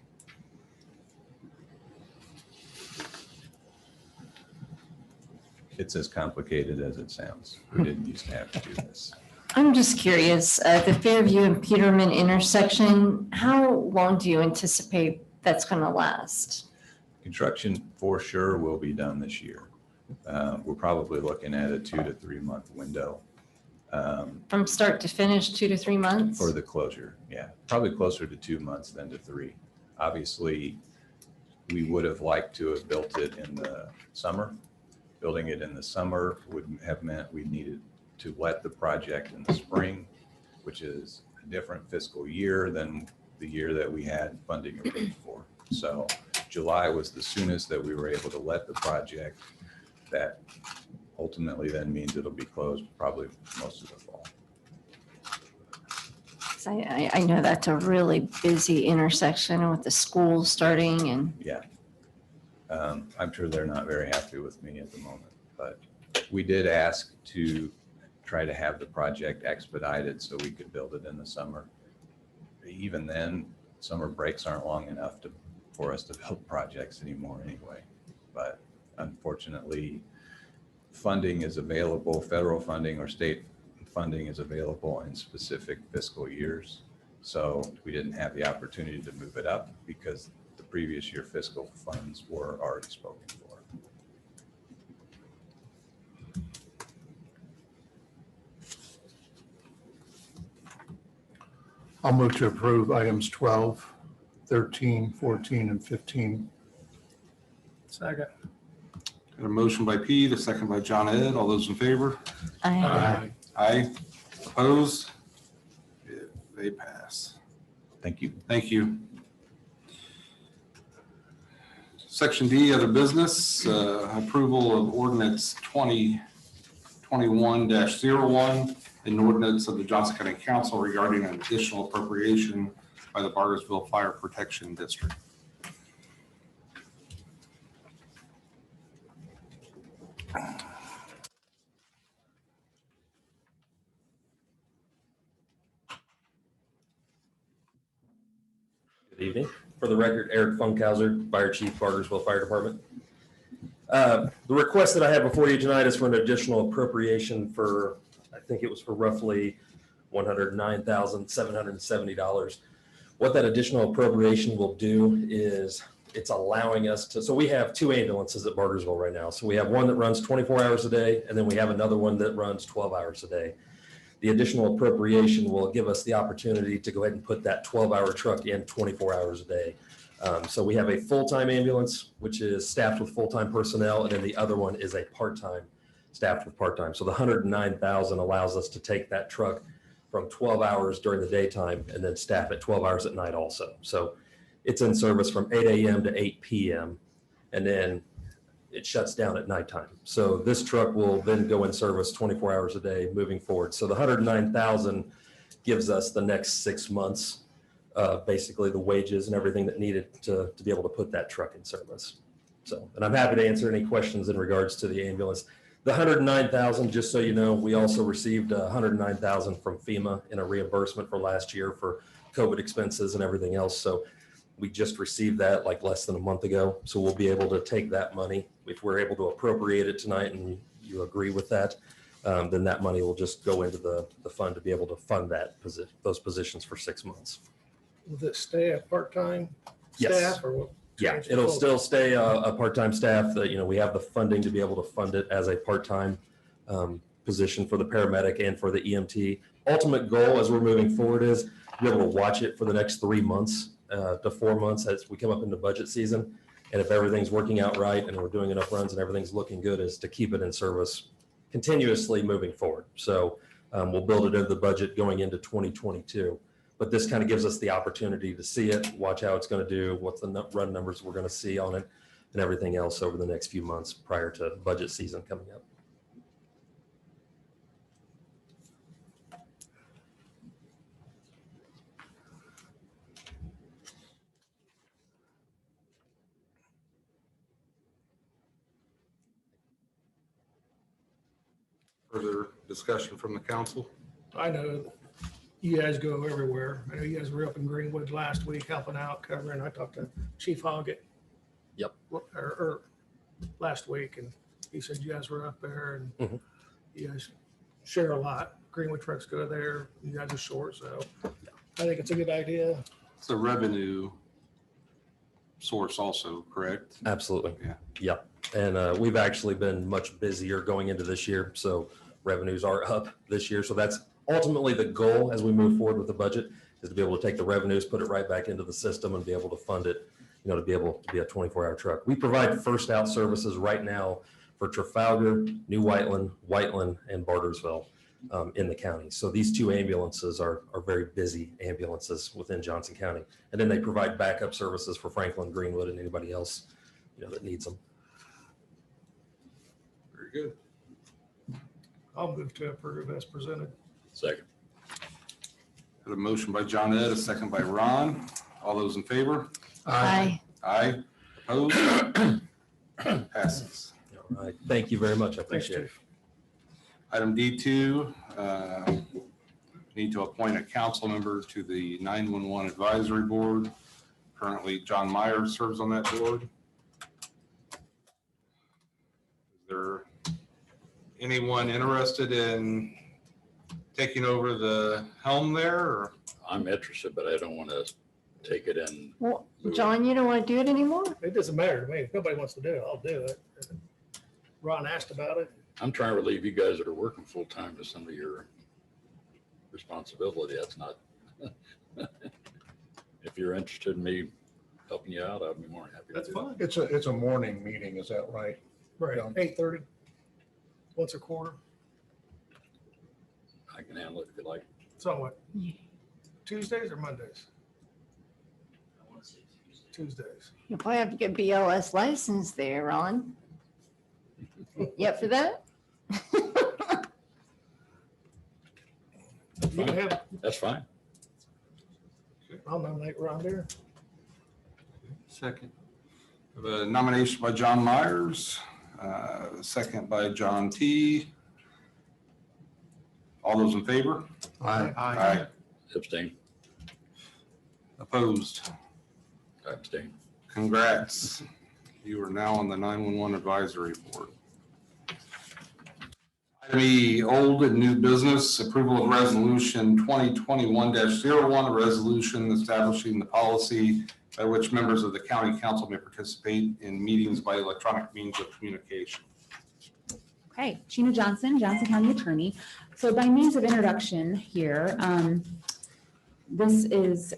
It's as complicated as it sounds. We didn't used to have to do this. I'm just curious, the Fairview and Peterman intersection, how long do you anticipate that's going to last? Construction for sure will be done this year. We're probably looking at a 2 to 3 month window. From start to finish, 2 to 3 months? For the closure, yeah. Probably closer to 2 months than to 3. Obviously, we would have liked to have built it in the summer. Building it in the summer would have meant we needed to let the project in the spring, which is a different fiscal year than the year that we had funding approved for. So July was the soonest that we were able to let the project. That ultimately then means it'll be closed probably most of the fall. I know that's a really busy intersection with the school starting and. Yeah. I'm sure they're not very happy with me at the moment, but we did ask to try to have the project expedited so we could build it in the summer. Even then, summer breaks aren't long enough for us to build projects anymore anyway. But unfortunately, funding is available, federal funding or state funding is available in specific fiscal years. So we didn't have the opportunity to move it up because the previous year fiscal funds were already spoken for. I'll move to approve items 12, 13, 14, and 15. Second. Got a motion by Pete, a second by John Ed. All those in favor? Aye. Aye. Opposed? They pass. Thank you. Thank you. Section D, other business, approval of ordinance 2021-01, an ordinance of the Johnson County Council regarding an additional appropriation by the Bargersville Fire Protection District. Good evening. For the record, Eric Funkhauser, Fire Chief, Bargersville Fire Department. The request that I have before you tonight is for an additional appropriation for, I think it was for roughly $109,770. What that additional appropriation will do is it's allowing us to, so we have 2 ambulances at Bargersville right now. So we have one that runs 24 hours a day, and then we have another one that runs 12 hours a day. The additional appropriation will give us the opportunity to go ahead and put that 12-hour truck in 24 hours a day. So we have a full-time ambulance, which is staffed with full-time personnel, and then the other one is a part-time, staffed with part-time. So the 109,000 allows us to take that truck from 12 hours during the daytime and then staff it 12 hours at night also. So it's in service from 8 a.m. to 8 p.m. and then it shuts down at nighttime. So this truck will then go in service 24 hours a day moving forward. So the 109,000 gives us the next 6 months, basically the wages and everything that needed to be able to put that truck in service. So, and I'm happy to answer any questions in regards to the ambulance. The 109,000, just so you know, we also received 109,000 from FEMA in a reimbursement for last year for COVID expenses and everything else. So we just received that like less than a month ago. So we'll be able to take that money. If we're able to appropriate it tonight and you agree with that, then that money will just go into the fund to be able to fund those positions for 6 months. Will it stay a part-time Yes. staff or what? Yeah, it'll still stay a part-time staff that, we have the funding to be able to fund it as a part-time position for the paramedic and for the EMT. Ultimate goal as we're moving forward is to be able to watch it for the next 3 months to 4 months as we come up into budget season. And if everything's working out right and we're doing enough runs and everything's looking good, is to keep it in service continuously moving forward. So we'll build it into the budget going into 2022. But this kind of gives us the opportunity to see it, watch how it's going to do, what's the run numbers we're going to see on it, and everything else over the next few months prior to budget season coming up. Further discussion from the council? I know you guys go everywhere. I know you guys were up in Greenwood last week helping out, covering. I talked to Chief Hoggett. Yep. Or last week, and he said you guys were up there and you guys share a lot. Greenwood trucks go there. You guys are short, so I think it's a good idea. It's a revenue source also, correct? Absolutely. Yeah. Yep. And we've actually been much busier going into this year. So revenues are up this year. So that's ultimately the goal as we move forward with the budget, is to be able to take the revenues, put it right back into the system and be able to fund it, to be able to be a 24-hour truck. We provide first out services right now for Trafalgar, New Whiteland, and Bartersville in the county. So these two ambulances are very busy ambulances within Johnson County. And then they provide backup services for Franklin, Greenwood, and anybody else, that needs them. Very good. I'll move to approve as presented. Second. Got a motion by John Ed, a second by Ron. All those in favor? Aye. Aye. Opposed? Passes. All right. Thank you very much. I appreciate it. Item D2, need to appoint a council member to the 911 Advisory Board. Currently, John Myers serves on that board. Is there anyone interested in taking over the helm there? Or? I'm interested, but I don't want to take it in. Well, John, you don't want to do it anymore? It doesn't matter to me. If nobody wants to do it, I'll do it. Ron asked about it. I'm trying to relieve you guys that are working full-time to some of your responsibility. That's not, if you're interested in me helping you out, I'd be more than happy. That's fine. It's a morning meeting, is that right? Right, Yeah. 8:30, once a quarter. I can handle it if you like. So what? Tuesdays or Mondays? Tuesdays. You'll probably have to get BLS license there, Ron. You up for that? You can have, That's fine. I'll nominate Ron there. Second. Have a nomination by John Myers, second by John T. All those in favor? Aye. Aye. Abstain. Opposed? I abstain. Congrats. You are now on the 911 Advisory Board. Item E, old and new business, approval of resolution 2021-01, a resolution establishing the policy by which members of the county council may participate in meetings by electronic means of communication. Okay, Sheena Johnson, Johnson County Attorney. So by means of introduction here, this is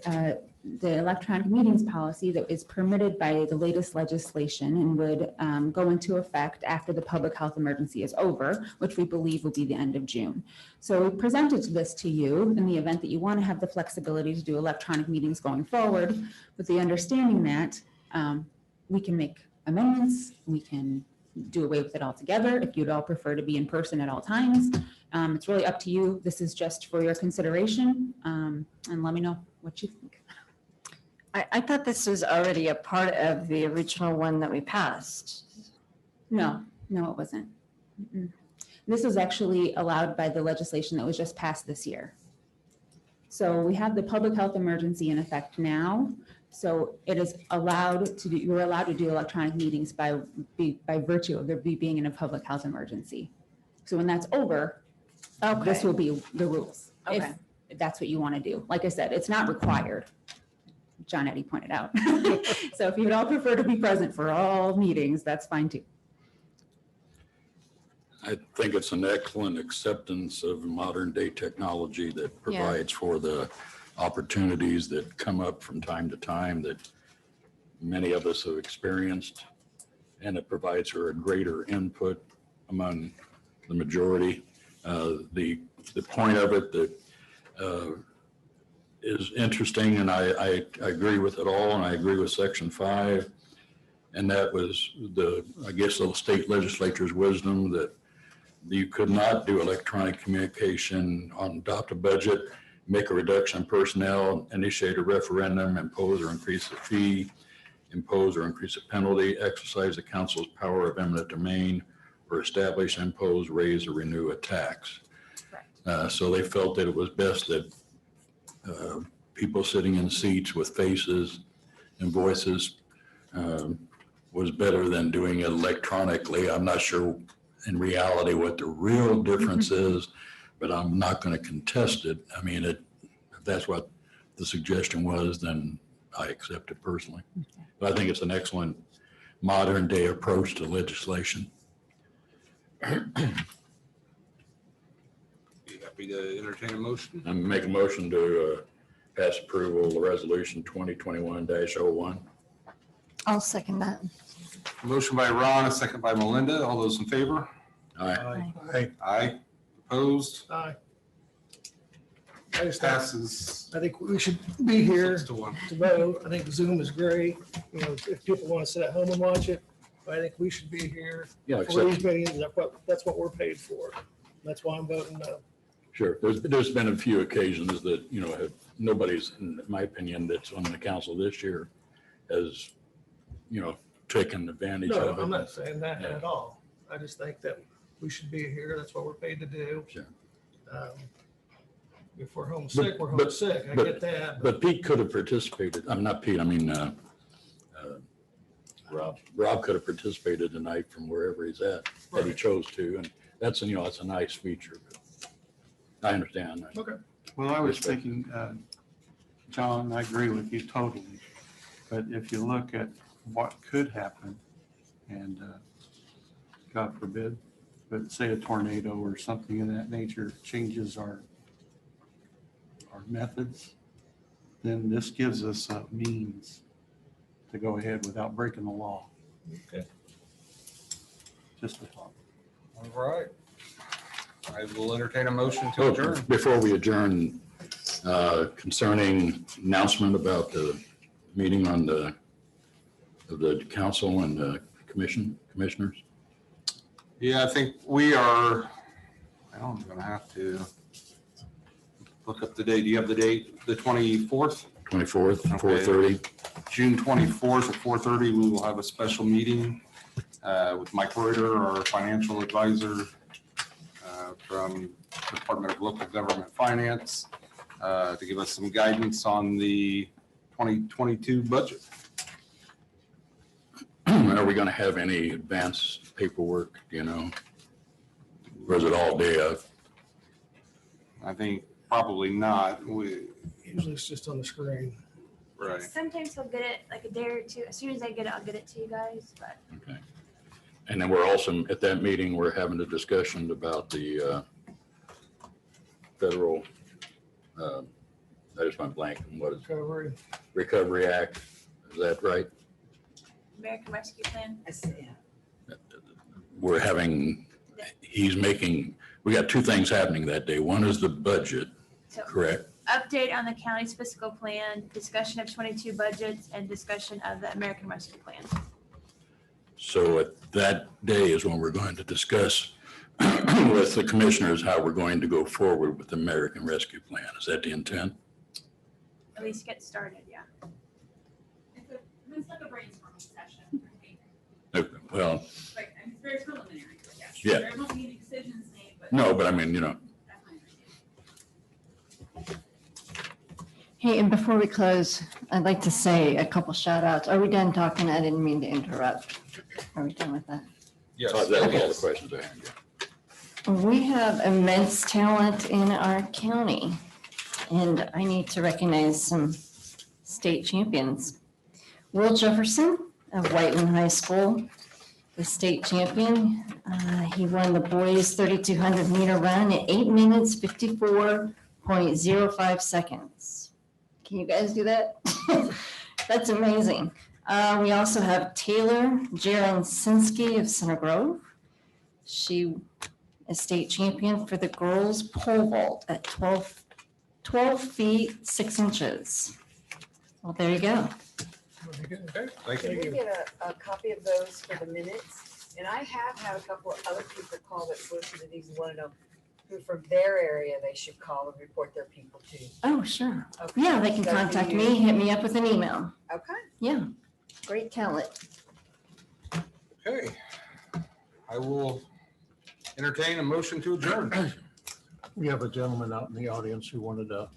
the electronic meetings policy that is permitted by the latest legislation and would go into effect after the public health emergency is over, which we believe will be the end of June. So we presented this to you in the event that you want to have the flexibility to do electronic meetings going forward, with the understanding that we can make amendments, we can do away with it altogether if you'd all prefer to be in person at all times. It's really up to you. This is just for your consideration, and let me know what you think. I thought this was already a part of the original one that we passed. No, it wasn't. Mm-mm. This was actually allowed by the legislation that was just passed this year. So we have the public health emergency in effect now. So it is allowed to do, you're allowed to do electronic meetings by virtue of there being in a public health emergency. So when that's over, this will be the rules. Okay. If that's what you want to do. Like I said, it's not required. John Eddie pointed out. So if you would all prefer to be present for all meetings, that's fine too. I think it's an excellent acceptance of modern day technology that provides for the opportunities that come up from time to time that many of us have experienced. And it provides for a greater input among the majority. The point of it that is interesting, and I agree with it all, and I agree with Section 5. And that was I guess the state legislature's wisdom that you could not do electronic communication on adopt a budget, make a reduction in personnel, initiate a referendum, impose or increase the fee, impose or increase a penalty, exercise the council's power of eminent domain, or establish, impose, raise, or renew a tax. So they felt that it was best that people sitting in seats with faces and voices was better than doing it electronically. I'm not sure in reality what the real difference is, but I'm not going to contest it. I mean, if that's what the suggestion was, then I accept it personally. But I think it's an excellent modern day approach to legislation. You happy to entertain a motion? I'm make a motion to pass approval of resolution 2021-01. I'll second that. Motion by Ron, a second by Melinda. All those in favor? Aye. Aye. Aye. Opposed? Aye. I just Passes. I think we should be here 6-1. to vote. I think Zoom is great. You know, if people want to sit at home and watch it, but I think we should be here Yeah, for these except, meetings. That's what we're paid for. That's why I'm voting no. sure. There's been a few occasions that, nobody's, in my opinion, that's on the council this year has, taken advantage No, of it. I'm not saying that Yeah. at all. I just think that we should be here. That's what we're paid to do. Sure. If we're homesick, we're But- homesick. I but- get that. But Pete could have participated. I'm not Pete, I mean, Rob could have participated tonight from wherever he's at, that he chose to. And that's, that's a nice feature. I understand. Okay. Well, I was thinking, John, I agree with you totally. But if you look at what could happen, and God forbid, but say a tornado or something of that nature changes our methods, then this gives us a means to go ahead without breaking the law. Okay. Just a thought. All right. I will entertain a motion to adjourn. Before we adjourn, concerning announcement about the meeting of the council and the commissioners. Yeah, I think we are, I'm going to have to look up the date. Do you have the date? The 24th? 24th, Okay. 4:30. June 24th at 4:30, we will have a special meeting with Mike Reuter, our financial advisor from Department of Local Government Finance, to give us some guidance on the 2022 budget. Are we going to have any advanced paperwork, Or is it all day of? I think probably not. Usually it's just on the screen. Right. Sometimes he'll get it like a day or two. As soon as I get it, I'll get it to you guys, but Okay. And then we're also, at that meeting, we're having a discussion about the federal, that is my blank, what is Recovery. Recovery Act, is that right? American Rescue Plan. We're having, we got two things happening that day. One is the budget, So correct? update on the county's fiscal plan, discussion of 22 budgets, and discussion of the American Rescue Plan. So at that day is when we're going to discuss with the commissioners how we're going to go forward with the American Rescue Plan. Is that the intent? At least get started, yeah. It's like a brainstorming session, I think. Okay, well, Like, and it's very preliminary, but yes. Yeah. There won't be any decisions made, but. no, but I mean, you know, That's my understanding. Hey, and before we close, I'd like to say a couple shout outs. Are we done talking? I didn't mean to interrupt. Are we done with that? Yes. that was all the questions I had. We have immense talent in our county, and I need to recognize some state champions. Will Jefferson of Whiteland High School, the state champion. He won the boys 3,200 meter run at 8 minutes, 54.05 seconds. Can you guys do that? That's amazing. We also have Taylor Jarensinski of Center Grove. She is state champion for the girls pole vault at 12 feet, 6 inches. Well, there you go. Okay, thank Can we you. get a copy of those for the minutes? And I have had a couple of other people call that listen to these and want to know who from their area they should call and report their people to. Oh, sure. Okay. Yeah, they can So do contact you- me, hit me up with an email. Okay. Yeah, great talent. Okay. I will entertain a motion to adjourn. We have a gentleman out in the audience who wanted to.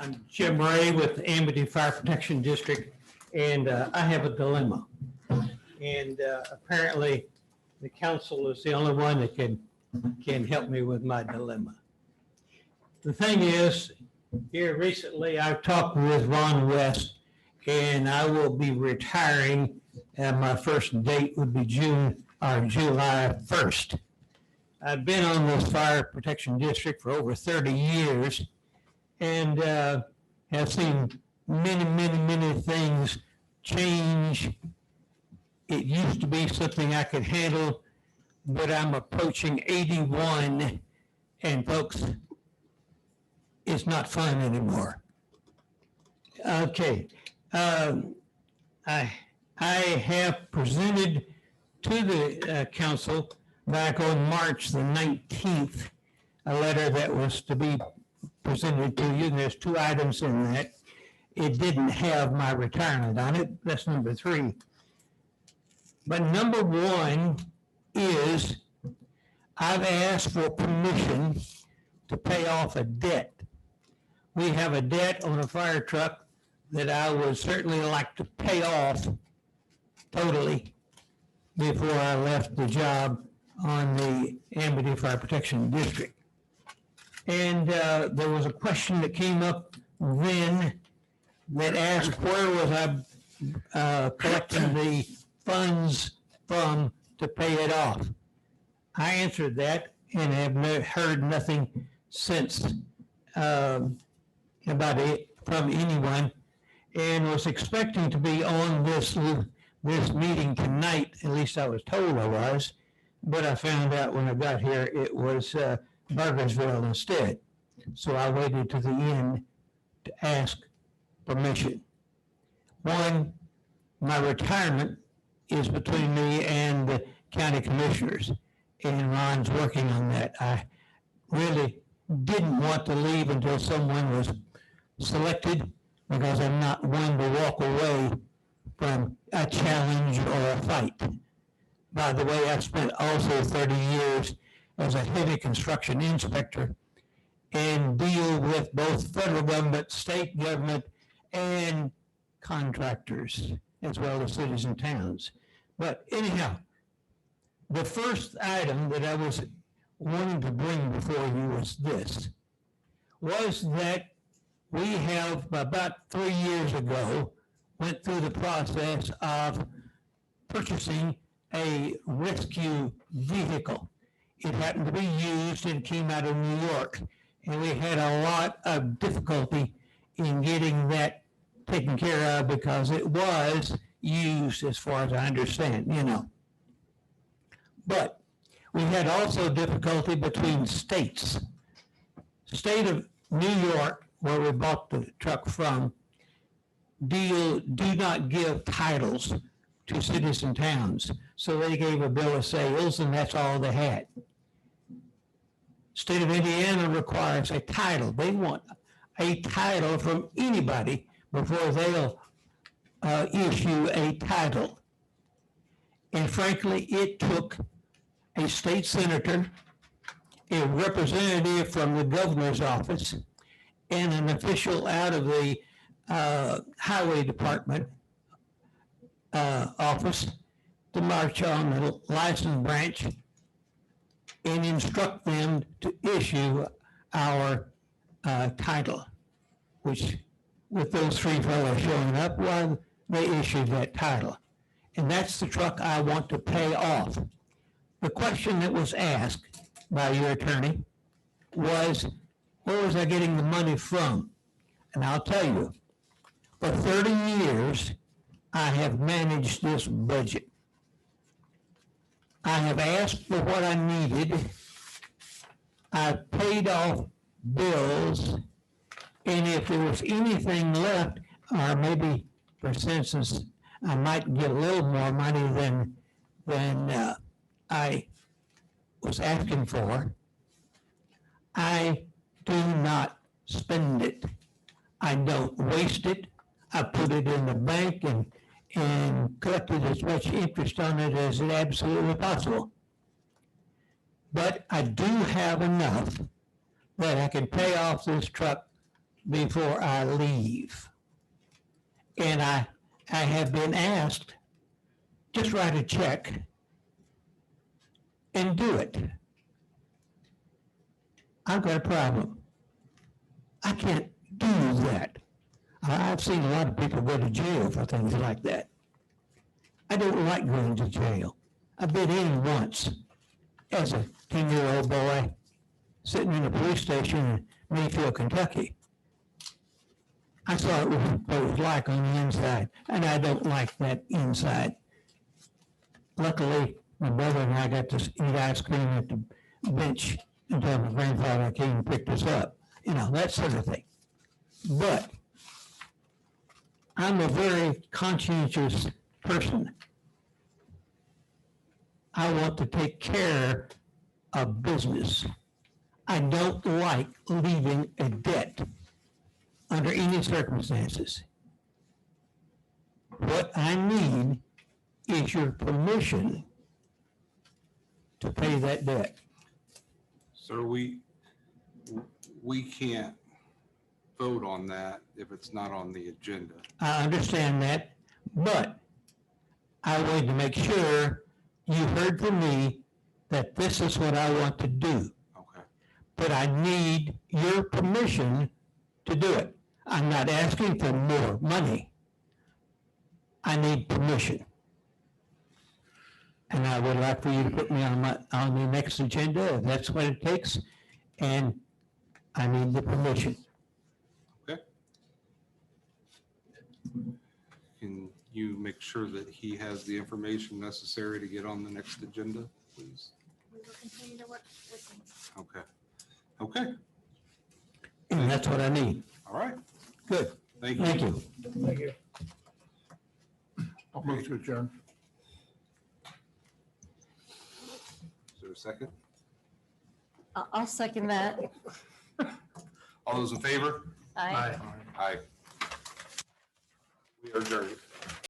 I'm Jim Ray with the Amity Fire Protection District, and I have a dilemma. And apparently, the council is the only one that can help me with my dilemma. The thing is, here recently, I've talked with Ron West, and I will be retiring, and my first date would be July 1st. I've been on this fire protection district for over 30 years, and have seen many things change. It used to be something I could handle, but I'm approaching 81, and folks, it's not fun anymore. Okay, I have presented to the council back on March the 19th, a letter that was to be presented to you. There's 2 items in that. It didn't have my retirement on it. That's number 3. But number 1 is I've asked for permission to pay off a debt. We have a debt on a fire truck that I would certainly like to pay off totally before I left the job on the Amity Fire Protection District. And there was a question that came up then that asked where was I collecting the funds from to pay it off. I answered that and have heard nothing since about it from anyone, and was expecting to be on this meeting tonight. At least I was told I was, but I found out when I got here it was Burgersville instead. So I waited to the end to ask permission. 1, my retirement is between me and the county commissioners, and Ron's working on that. I really didn't want to leave until someone was selected, because I'm not one to walk away from a challenge or a fight. By the way, I've spent also 30 years as a heavy construction inspector and deal with both federal government, state government, and contractors, as well as cities and towns. But anyhow, the first item that I was wanting to bring before you was that we have, about 3 years ago, went through the process of purchasing a rescue vehicle. It happened to be used and came out of New York. And we had a lot of difficulty in getting that taken care of because it was used, as far as I understand, you know. But we had also difficulty between states. State of New York, where we bought the truck from, do not give titles to cities and towns. So they gave a bill of sales and that's all they had. State of Indiana requires a title. They want a title from anybody before they'll issue a title. And frankly, it took a state senator, a representative from the governor's office, and an official out of the highway department office to march on the license branch and instruct them to issue our title, which with those three fellows showing up, well, they issued that title. And that's the truck I want to pay off. The question that was asked by your attorney was, where was I getting the money from? And I'll tell you, for 30 years, I have managed this budget. I have asked for what I needed. I've paid off bills. And if there was anything left, or maybe, for instance, I might get a little more money than I was asking for, I do not spend it. I don't waste it. I put it in the bank and collected as much interest on it as it absolutely possible. But I do have enough that I can pay off this truck before I leave. And I have been asked, just write a check and do it. I've got a problem. I can't do that. I've seen a lot of people go to jail for things like that. I don't like going to jail. I've been in once as a 10-year-old boy sitting in a police station in Mayfield, Kentucky. I saw what it was like on the inside, and I don't like that inside. Luckily, my brother and I got to eat ice cream at the bench until my grandfather came and picked us up. You know, that sort of thing. But I'm a very conscientious person. I want to take care of business. I don't like leaving a debt under any circumstances. What I need is your permission to pay that debt. Sir, we can't vote on that if it's not on the agenda. I understand that, but I wanted to make sure you heard from me that this is what I want to do. Okay. But I need your permission to do it. I'm not asking for more money. I need permission. And I would like for you to put me on the next agenda if that's what it takes. And I need the permission. Okay. Can you make sure that he has the information necessary to get on the next agenda, please? We will continue to work with him. Okay. Okay. And that's what I need. All right. Good. Thank you. Thank you. Thank you. I'll move to adjourn. Is there a second? I'll second that. All those in favor? Aye. Aye. We are adjourned.